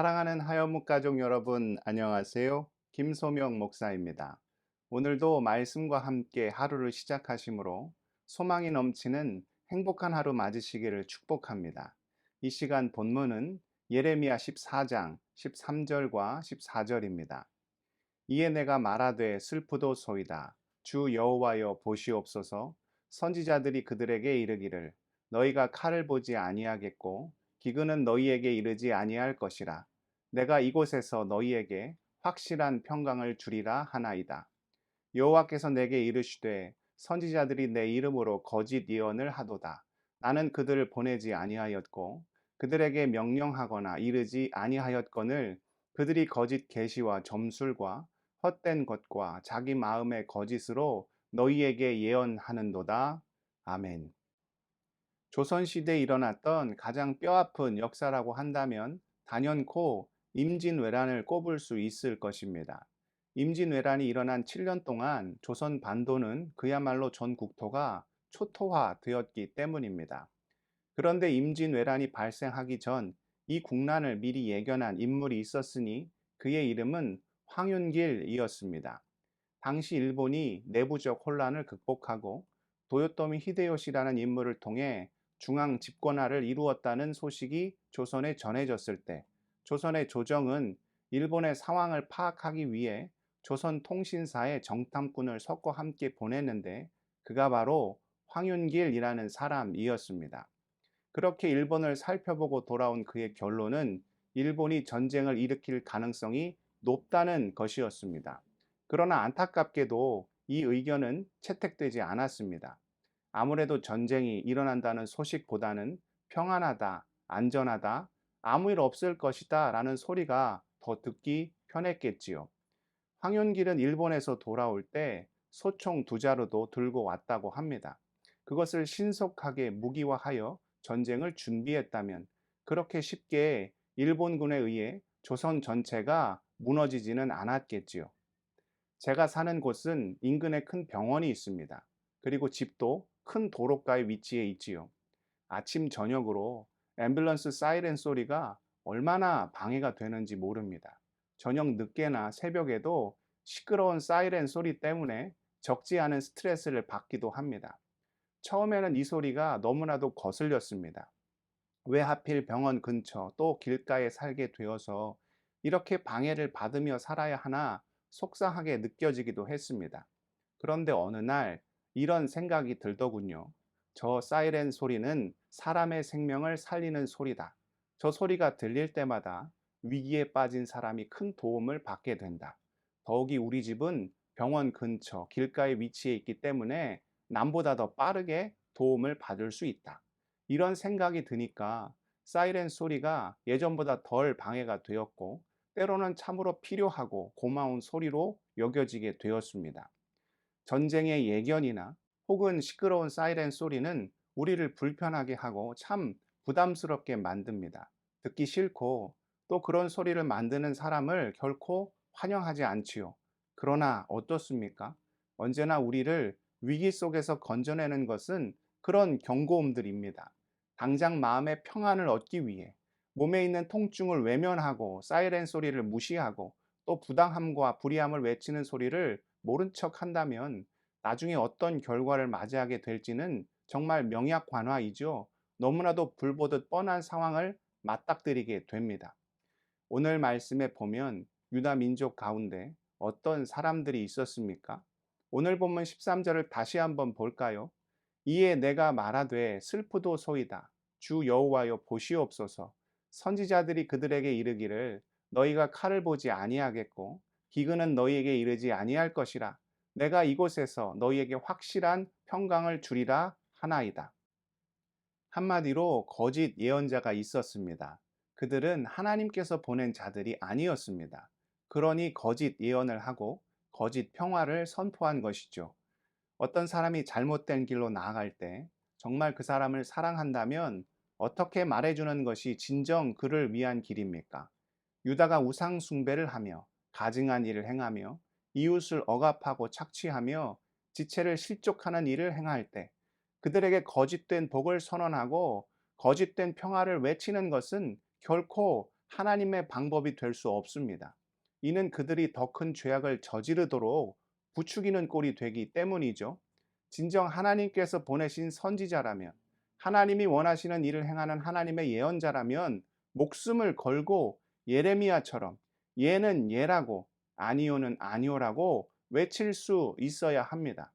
사랑하는 하여묵 가족 여러분, 안녕하세요. 김소명 목사입니다. 오늘도 말씀과 함께 하루를 시작하시므로 소망이 넘치는 행복한 하루 맞으시기를 축복합니다. 이 시간 본문은 예레미야 14장 13절과 14절입니다. 이에 내가 말하되 슬프도소이다. 주 여호와여 보시옵소서. 선지자들이 그들에게 이르기를 너희가 칼을 보지 아니하겠고 기근은 너희에게 이르지 아니할 것이라. 내가 이곳에서 너희에게 확실한 평강을 주리라 하나이다. 여호와께서 내게 이르시되 선지자들이 내 이름으로 거짓 예언을 하도다. 나는 그들을 보내지 아니하였고 그들에게 명령하거나 이르지 아니하였거늘 그들이 거짓 계시와 점술과 헛된 것과 자기 마음의 거짓으로 너희에게 예언하는도다. 아멘. 조선시대에 일어났던 가장 뼈아픈 역사라고 한다면 단연코 임진왜란을 꼽을 수 있을 것입니다. 임진왜란이 일어난 7년 동안 조선 반도는 그야말로 전 국토가 초토화되었기 때문입니다. 그런데 임진왜란이 발생하기 전 이 국난을 미리 예견한 인물이 있었으니 그의 이름은 황윤길이었습니다. 당시 일본이 내부적 혼란을 극복하고 도요토미 히데요시라는 인물을 통해 중앙 집권화를 이루었다는 소식이 조선에 전해졌을 때 조선의 조정은 일본의 상황을 파악하기 위해 조선 통신사에 정탐꾼을 섞어 함께 보냈는데 그가 바로 황윤길이라는 사람이었습니다. 그렇게 일본을 살펴보고 돌아온 그의 결론은 일본이 전쟁을 일으킬 가능성이 높다는 것이었습니다. 그러나 안타깝게도 이 의견은 채택되지 않았습니다. 아무래도 전쟁이 일어난다는 소식보다는 평안하다, 안전하다, 아무 일 없을 것이다 라는 소리가 더 듣기 편했겠지요. 황윤길은 일본에서 돌아올 때 소총 2자루도 들고 왔다고 합니다. 그것을 신속하게 무기화하여 전쟁을 준비했다면 그렇게 쉽게 일본군에 의해 조선 전체가 무너지지는 않았겠지요. 제가 사는 곳은 인근에 큰 병원이 있습니다. 그리고 집도 큰 도로가에 위치해 있지요. 아침 저녁으로 앰뷸런스 사이렌 소리가 얼마나 방해가 되는지 모릅니다. 저녁 늦게나 새벽에도 시끄러운 사이렌 소리 때문에 적지 않은 스트레스를 받기도 합니다. 처음에는 이 소리가 너무나도 거슬렸습니다. 왜 하필 병원 근처 또 길가에 살게 되어서 이렇게 방해를 받으며 살아야 하나 속상하게 느껴지기도 했습니다. 그런데 어느 날 이런 생각이 들더군요. 저 사이렌 소리는 사람의 생명을 살리는 소리다. 저 소리가 들릴 때마다 위기에 빠진 사람이 큰 도움을 받게 된다. 더욱이 우리 집은 병원 근처 길가에 위치해 있기 때문에 남보다 더 빠르게 도움을 받을 수 있다. 이런 생각이 드니까 사이렌 소리가 예전보다 덜 방해가 되었고 때로는 참으로 필요하고 고마운 소리로 여겨지게 되었습니다. 전쟁의 예견이나 혹은 시끄러운 사이렌 소리는 우리를 불편하게 하고 참 부담스럽게 만듭니다. 듣기 싫고 또 그런 소리를 만드는 사람을 결코 환영하지 않지요. 그러나 어떻습니까? 언제나 우리를 위기 속에서 건져내는 것은 그런 경고음들입니다. 당장 마음의 평안을 얻기 위해 몸에 있는 통증을 외면하고 사이렌 소리를 무시하고 또 부당함과 불의함을 외치는 소리를 모른 척 한다면 나중에 어떤 결과를 맞이하게 될지는 정말 명약관화이죠. 너무나도 불보듯 뻔한 상황을 맞닥뜨리게 됩니다. 오늘 말씀에 보면 유다 민족 가운데 어떤 사람들이 있었습니까? 오늘 본문 13절을 다시 한번 볼까요? 이에 내가 말하되 슬프도소이다. 주 여호와여 보시옵소서. 선지자들이 그들에게 이르기를 너희가 칼을 보지 아니하겠고 기근은 너희에게 이르지 아니할 것이라. 내가 이곳에서 너희에게 확실한 평강을 주리라 하나이다. 한마디로 거짓 예언자가 있었습니다. 그들은 하나님께서 보낸 자들이 아니었습니다. 그러니 거짓 예언을 하고 거짓 평화를 선포한 것이죠. 어떤 사람이 잘못된 길로 나아갈 때 정말 그 사람을 사랑한다면 어떻게 말해주는 것이 진정 그를 위한 길입니까? 유다가 우상 숭배를 하며 가증한 일을 행하며 이웃을 억압하고 착취하며 지체를 실족하는 일을 행할 때 그들에게 거짓된 복을 선언하고 거짓된 평화를 외치는 것은 결코 하나님의 방법이 될 수 없습니다. 이는 그들이 더 큰 죄악을 저지르도록 부추기는 꼴이 되기 때문이죠. 진정 하나님께서 보내신 선지자라면, 하나님이 원하시는 일을 행하는 하나님의 예언자라면 목숨을 걸고 예레미야처럼 예는 예라고 아니오는 아니오라고 외칠 수 있어야 합니다.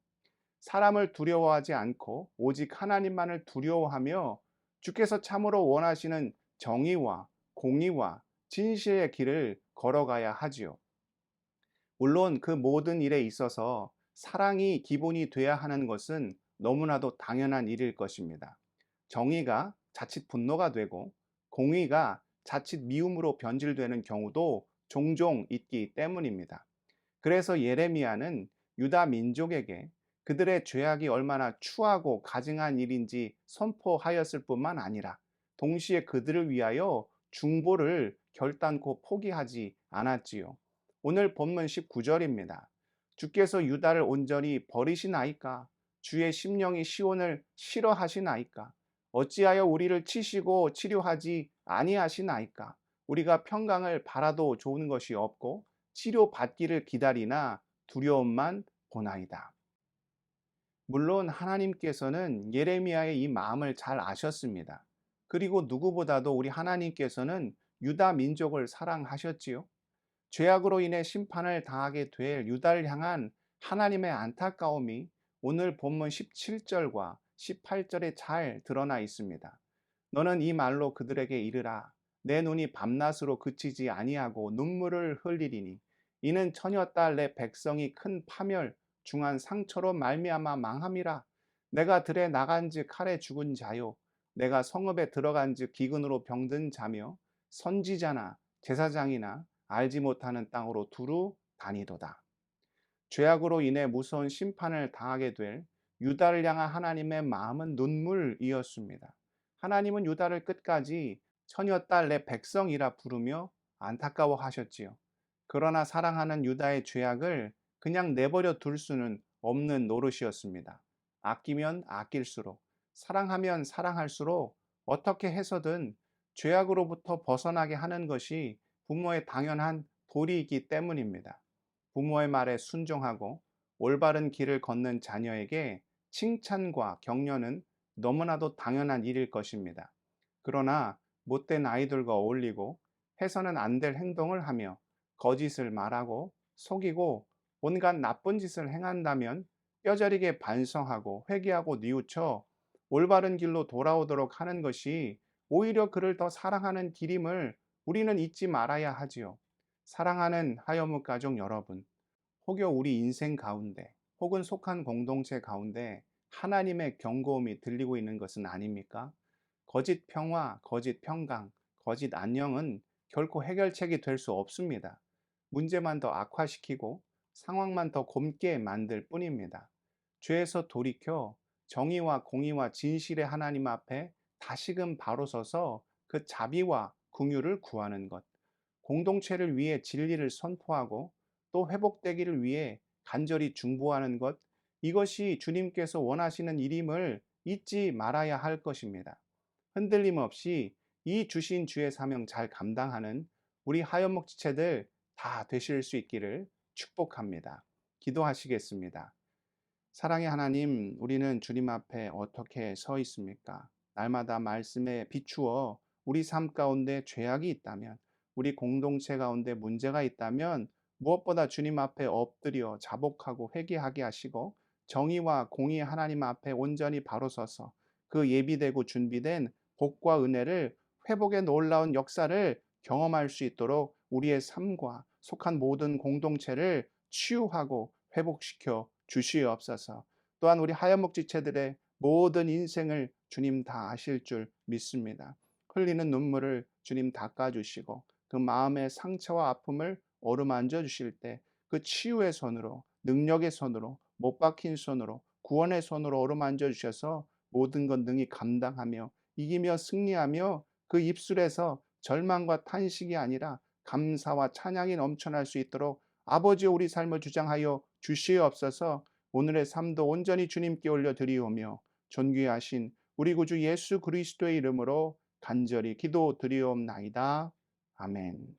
사람을 두려워하지 않고 오직 하나님만을 두려워하며 주께서 참으로 원하시는 정의와 공의와 진실의 길을 걸어가야 하지요. 물론 그 모든 일에 있어서 사랑이 기본이 돼야 하는 것은 너무나도 당연한 일일 것입니다. 정의가 자칫 분노가 되고 공의가 자칫 미움으로 변질되는 경우도 종종 있기 때문입니다. 그래서 예레미야는 유다 민족에게 그들의 죄악이 얼마나 추하고 가증한 일인지 선포하였을 뿐만 아니라 동시에 그들을 위하여 중보를 결단코 포기하지 않았지요. 오늘 본문 19절입니다. 주께서 유다를 온전히 버리시나이까? 주의 심령이 시온을 싫어하시나이까? 어찌하여 우리를 치시고 치료하지 아니하시나이까? 우리가 평강을 바라도 좋은 것이 없고 치료받기를 기다리나 두려움만 보나이다. 물론 하나님께서는 예레미야의 이 마음을 잘 아셨습니다. 그리고 누구보다도 우리 하나님께서는 유다 민족을 사랑하셨지요. 죄악으로 인해 심판을 당하게 될 유다를 향한 하나님의 안타까움이 오늘 본문 17절과 18절에 잘 드러나 있습니다. 너는 이 말로 그들에게 이르라. 내 눈이 밤낮으로 그치지 아니하고 눈물을 흘리리니 이는 처녀 딸 내 백성이 큰 파멸 중한 상처로 말미암아 망함이라. 내가 들에 나간즉 칼에 죽은 자요 내가 성읍에 들어간즉 기근으로 병든 자며 선지자나 제사장이나 알지 못하는 땅으로 두루 다니도다. 죄악으로 인해 무서운 심판을 당하게 될 유다를 향한 하나님의 마음은 눈물이었습니다. 하나님은 유다를 끝까지 처녀 딸 내 백성이라 부르며 안타까워하셨지요. 그러나 사랑하는 유다의 죄악을 그냥 내버려 둘 수는 없는 노릇이었습니다. 아끼면 아낄수록, 사랑하면 사랑할수록 어떻게 해서든 죄악으로부터 벗어나게 하는 것이 부모의 당연한 도리이기 때문입니다. 부모의 말에 순종하고 올바른 길을 걷는 자녀에게 칭찬과 격려는 너무나도 당연한 일일 것입니다. 그러나 못된 아이들과 어울리고 해서는 안 될 행동을 하며 거짓을 말하고 속이고 온갖 나쁜 짓을 행한다면 뼈저리게 반성하고 회개하고 뉘우쳐 올바른 길로 돌아오도록 하는 것이 오히려 그를 더 사랑하는 길임을 우리는 잊지 말아야 하지요. 사랑하는 하여무 가족 여러분, 혹여 우리 인생 가운데 혹은 속한 공동체 가운데 하나님의 경고음이 들리고 있는 것은 아닙니까? 거짓 평화, 거짓 평강, 거짓 안녕은 결코 해결책이 될 수 없습니다. 문제만 더 악화시키고 상황만 더 곪게 만들 뿐입니다. 죄에서 돌이켜 정의와 공의와 진실의 하나님 앞에 다시금 바로 서서 그 자비와 긍휼을 구하는 것, 공동체를 위해 진리를 선포하고 또 회복되기를 위해 간절히 중보하는 것, 이것이 주님께서 원하시는 일임을 잊지 말아야 할 것입니다. 흔들림 없이 이 주신 주의 사명 잘 감당하는 우리 하연목 지체들 다 되실 수 있기를 축복합니다. 기도하시겠습니다. 사랑의 하나님, 우리는 주님 앞에 어떻게 서 있습니까? 날마다 말씀에 비추어 우리 삶 가운데 죄악이 있다면, 우리 공동체 가운데 문제가 있다면 무엇보다 주님 앞에 엎드려 자복하고 회개하게 하시고 정의와 공의의 하나님 앞에 온전히 바로 서서 그 예비되고 준비된 복과 은혜를 회복의 놀라운 역사를 경험할 수 있도록 우리의 삶과 속한 모든 공동체를 치유하고 회복시켜 주시옵소서. 또한 우리 하얀목 지체들의 모든 인생을 주님 다 아실 줄 믿습니다. 흘리는 눈물을 주님 닦아주시고 그 마음의 상처와 아픔을 어루만져 주실 때 그 치유의 손으로, 능력의 손으로, 못 박힌 손으로, 구원의 손으로 어루만져 주셔서 모든 것 능히 감당하며 이기며 승리하며 그 입술에서 절망과 탄식이 아니라 감사와 찬양이 넘쳐날 수 있도록 아버지의 우리 삶을 주장하여 주시옵소서. 오늘의 삶도 온전히 주님께 올려드리오며 존귀하신 우리 구주 예수 그리스도의 이름으로 간절히 기도드리옵나이다. 아멘.